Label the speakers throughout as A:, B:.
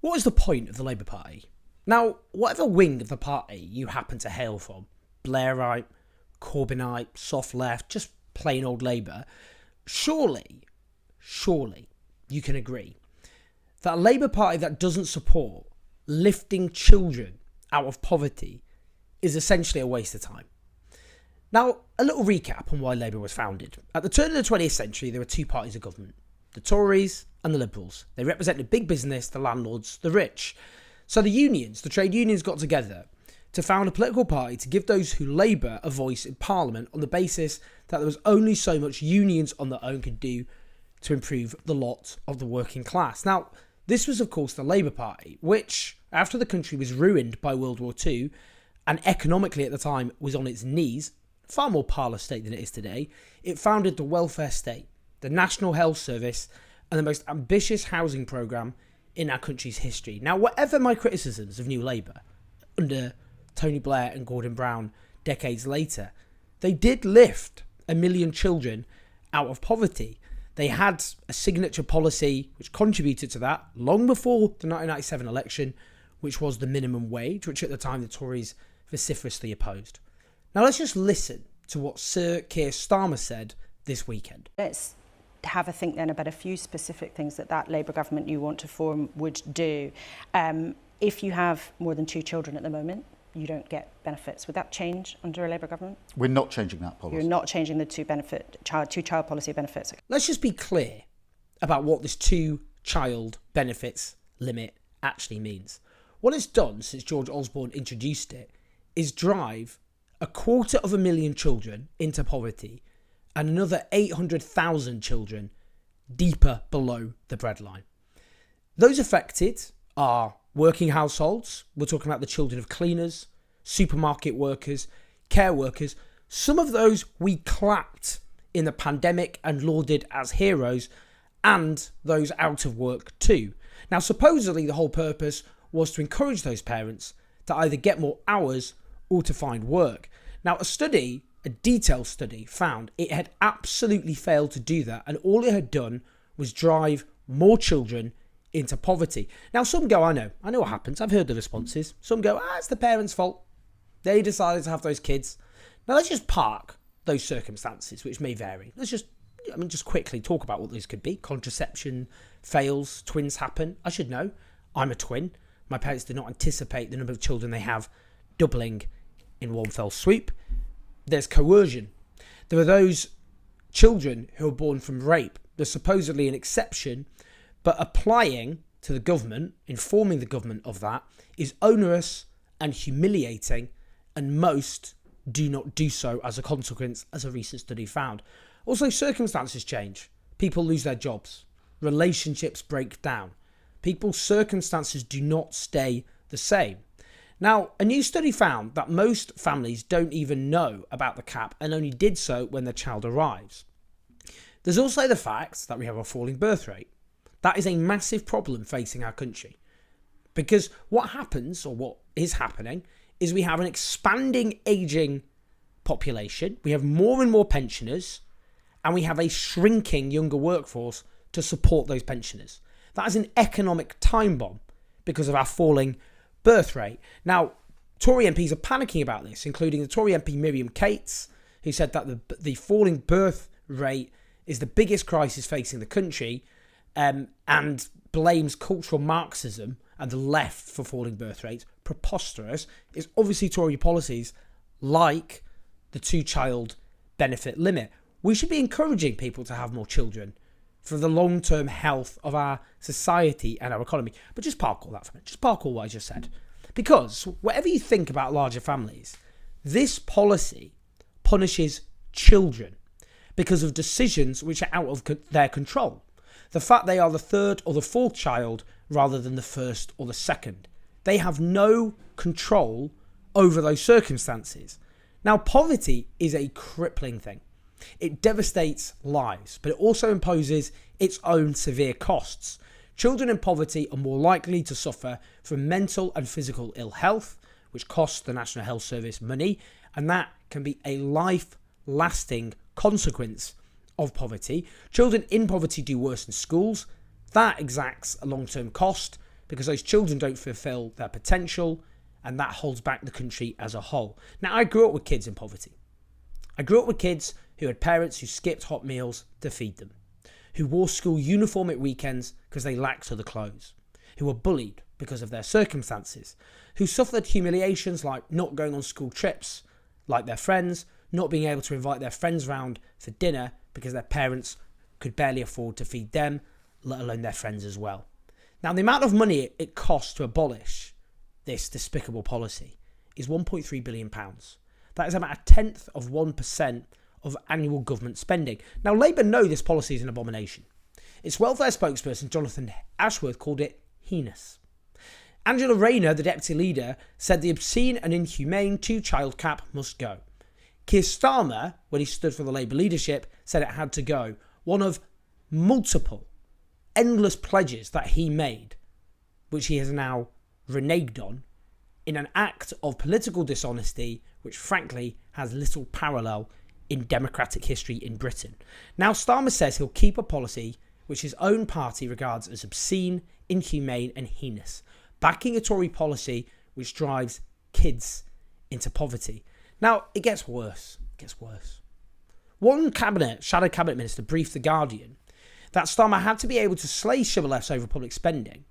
A: What is the point of the Labour Party? Now, whatever wing of the party you happen to hail from, Blairite, Corbynite, soft left, just plain old Labour, surely you can agree that a Labour Party that doesn't support lifting children out of poverty is essentially a waste of time. Now, a little recap on why Labour was founded. At the turn of the 20th century, there were two parties of government, the Tories and the Liberals. They represented big business, the landlords, the rich. So the unions, the trade unions, got together to found a political party to give those who labour a voice in Parliament on the basis that there was only so much unions on their own could do to improve the lot of the working class. Now, this was, of course, the Labour Party, which, after the country was ruined by World War II and economically at the time was on its knees, far more parlour state than it is today, it founded the welfare state, the National Health Service, and the most ambitious housing programme in our country's history. Now, whatever my criticisms of New Labour under Tony Blair and Gordon Brown decades later, they did lift 1 million children out of poverty. They had a signature policy which contributed to that long before the 1997 election, which was the minimum wage, which at the time the Tories vociferously opposed. Now let's just listen to what Sir Keir Starmer said this weekend.
B: Let's have a think then about a few specific things that Labour government you want to form would do. If you have more than 2 children at the moment, you don't get benefits. Would that change under a Labour government?
C: We're not changing that policy.
B: You're not changing the two-child policy of benefits.
A: Let's just be clear about what this 2-child benefits limit actually means. What it's done since George Osborne introduced it is drive 250,000 children into poverty and another 800,000 children deeper below the breadline. Those affected are working households. We're talking about the children of cleaners, supermarket workers, care workers. Some of those we clapped in the pandemic and lauded as heroes, and those out of work too. Now, supposedly the whole purpose was to encourage those parents to either get more hours or to find work. Now, a detailed study, found it had absolutely failed to do that, and all it had done was drive more children into poverty. Now, some go, I know what happens. I've heard the responses. Some go, it's the parents' fault. They decided to have those kids. Now, let's just park those circumstances, which may vary. Let's just quickly talk about what these could be. Contraception fails, twins happen. I should know. I'm a twin. My parents did not anticipate the number of children they have doubling in one fell swoop. There's coercion. There are those children who are born from rape. There's supposedly an exception, but applying to the government, informing the government of that, is onerous and humiliating, and most do not do so as a consequence, as a recent study found. Also, circumstances change. People lose their jobs. Relationships break down. People's circumstances do not stay the same. Now, a new study found that most families don't even know about the cap and only did so when their child arrives. There's also the fact that we have a falling birth rate. That is a massive problem facing our country. Because what happens, or what is happening, is we have an expanding ageing population, we have more and more pensioners, and we have a shrinking younger workforce to support those pensioners. That is an economic time bomb because of our falling birth rate. Now, Tory MPs are panicking about this, including the Tory MP Miriam Cates, who said that the falling birth rate is the biggest crisis facing the country, and blames cultural Marxism and the left for falling birth rates. Preposterous. It's obviously Tory policies like the 2-child benefit limit. We should be encouraging people to have more children for the long-term health of our society and our economy. But just park all that for a minute. Just park all what I just said. Because whatever you think about larger families, this policy punishes children because of decisions which are out of their control. The fact they are the 3rd or the 4th child rather than the 1st or the 2nd. They have no control over those circumstances. Now, poverty is a crippling thing. It devastates lives, but it also imposes its own severe costs. Children in poverty are more likely to suffer from mental and physical ill health, which costs the National Health Service money, and that can be a life-lasting consequence of poverty. Children in poverty do worse in schools. That exacts a long-term cost because those children don't fulfill their potential, and that holds back the country as a whole. Now, I grew up with kids in poverty. I grew up with kids who had parents who skipped hot meals to feed them, who wore school uniform at weekends because they lacked other clothes, who were bullied because of their circumstances, who suffered humiliations like not going on school trips like their friends, not being able to invite their friends round for dinner because their parents could barely afford to feed them, let alone their friends as well. Now, the amount of money it costs to abolish this despicable policy is £1.3 billion. That is about 0.1% of annual government spending. Now, Labour know this policy is an abomination. Its welfare spokesperson, Jonathan Ashworth, called it heinous. Angela Rayner, the deputy leader, said the obscene and inhumane two-child cap must go. Keir Starmer, when he stood for the Labour leadership, said it had to go. One of multiple, endless pledges that he made, which he has now reneged on, in an act of political dishonesty, which frankly has little parallel in democratic history in Britain. Now, Starmer says he'll keep a policy which his own party regards as obscene, inhumane and heinous, backing a Tory policy which drives kids into poverty. Now, it gets worse. It gets worse. One shadow cabinet minister briefed The Guardian that Starmer had to be able to slay shibboleths over public spending,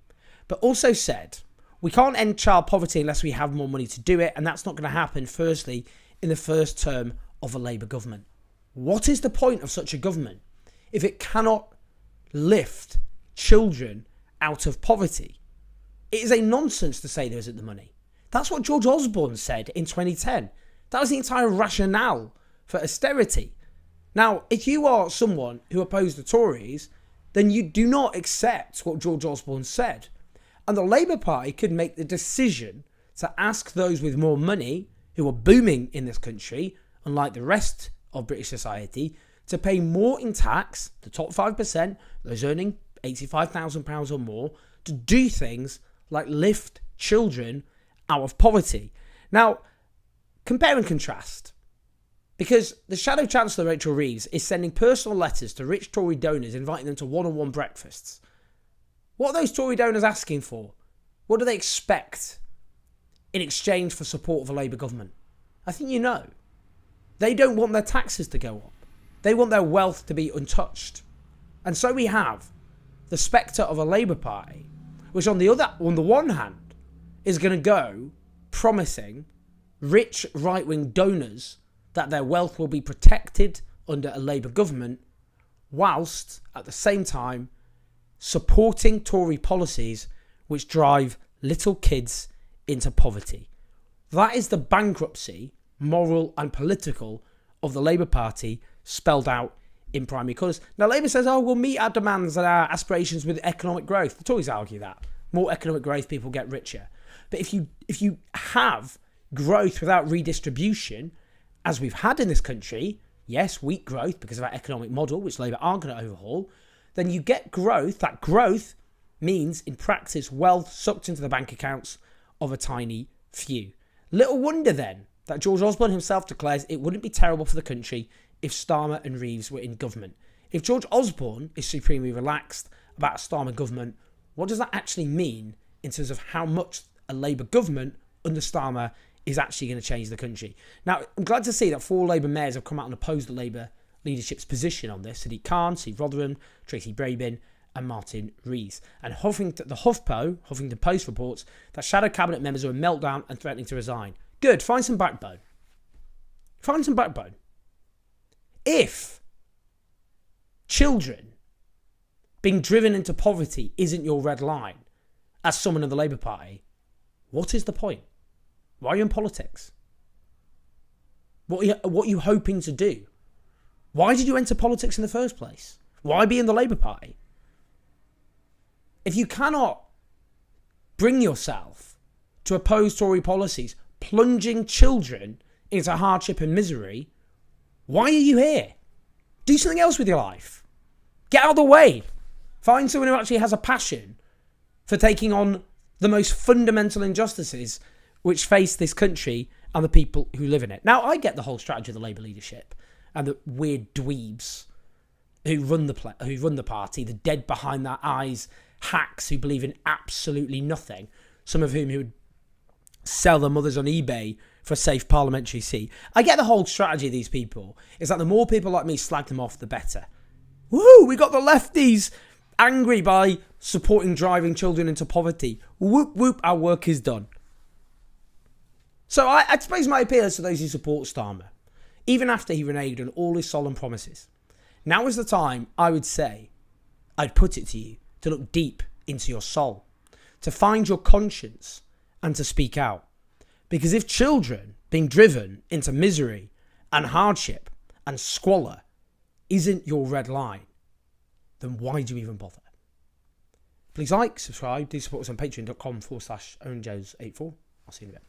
A: but also said, we can't end child poverty unless we have more money to do it, and that's not going to happen, firstly, in the first term of a Labour government. What is the point of such a government if it cannot lift children out of poverty? It is a nonsense to say there isn't the money. That's what George Osborne said in 2010. That was the entire rationale for austerity. Now, if you are someone who opposed the Tories, then you do not accept what George Osborne said. And the Labour Party could make the decision to ask those with more money, who are booming in this country, unlike the rest of British society, to pay more in tax, the top 5%, those earning £85,000 or more, to do things like lift children out of poverty. Now, compare and contrast. Because the Shadow Chancellor, Rachel Reeves, is sending personal letters to rich Tory donors inviting them to one-on-one breakfasts. What are those Tory donors asking for? What do they expect in exchange for support of a Labour government? I think you know. They don't want their taxes to go up. They want their wealth to be untouched. And so we have the spectre of a Labour Party, which on the one hand, is going to go promising rich right-wing donors that their wealth will be protected under a Labour government, whilst at the same time supporting Tory policies which drive little kids into poverty. That is the bankruptcy, moral and political, of the Labour Party spelled out in primary colours. Now, Labour says, we'll meet our demands and our aspirations with economic growth. The Tories argue that. More economic growth, people get richer. But if you have growth without redistribution, as we've had in this country, yes, weak growth because of our economic model, which Labour aren't going to overhaul, then you get growth. That growth means, in practice, wealth sucked into the bank accounts of a tiny few. Little wonder, then, that George Osborne himself declares it wouldn't be terrible for the country if Starmer and Reeves were in government. If George Osborne is supremely relaxed about a Starmer government, what does that actually mean in terms of how much a Labour government under Starmer is actually going to change the country? Now, I'm glad to see that 4 Labour mayors have come out and opposed the Labour leadership's position on this. Sadiq Khan, Steve Rotherham, Tracy Brabin and Martin Rees. And the Huffington Post reports that shadow cabinet members are in meltdown and threatening to resign. Good, find some backbone. Find some backbone. If children being driven into poverty isn't your red line, as someone in the Labour Party, what is the point? Why are you in politics? What are you hoping to do? Why did you enter politics in the first place? Why be in the Labour Party? If you cannot bring yourself to oppose Tory policies, plunging children into hardship and misery, why are you here? Do something else with your life. Get out of the way. Find someone who actually has a passion for taking on the most fundamental injustices which face this country and the people who live in it. Now, I get the whole strategy of the Labour leadership and the weird dweebs who run the party, the dead behind their eyes, hacks who believe in absolutely nothing, some of whom who would sell their mothers on eBay for a safe parliamentary seat. I get the whole strategy of these people. It's like the more people like me slag them off, the better. Woo! We got the lefties angry by supporting driving children into poverty. Whoop, whoop, our work is done. So I suppose my appeal is to those who support Starmer, even after he reneged on all his solemn promises. Now is the time, I would say, I'd put it to you, to look deep into your soul, to find your conscience and to speak out. Because if children being driven into misery and hardship and squalor isn't your red line, then why do you even bother? Please like, subscribe, do support us on patreon.com/OwenJones84. I'll see you in a bit.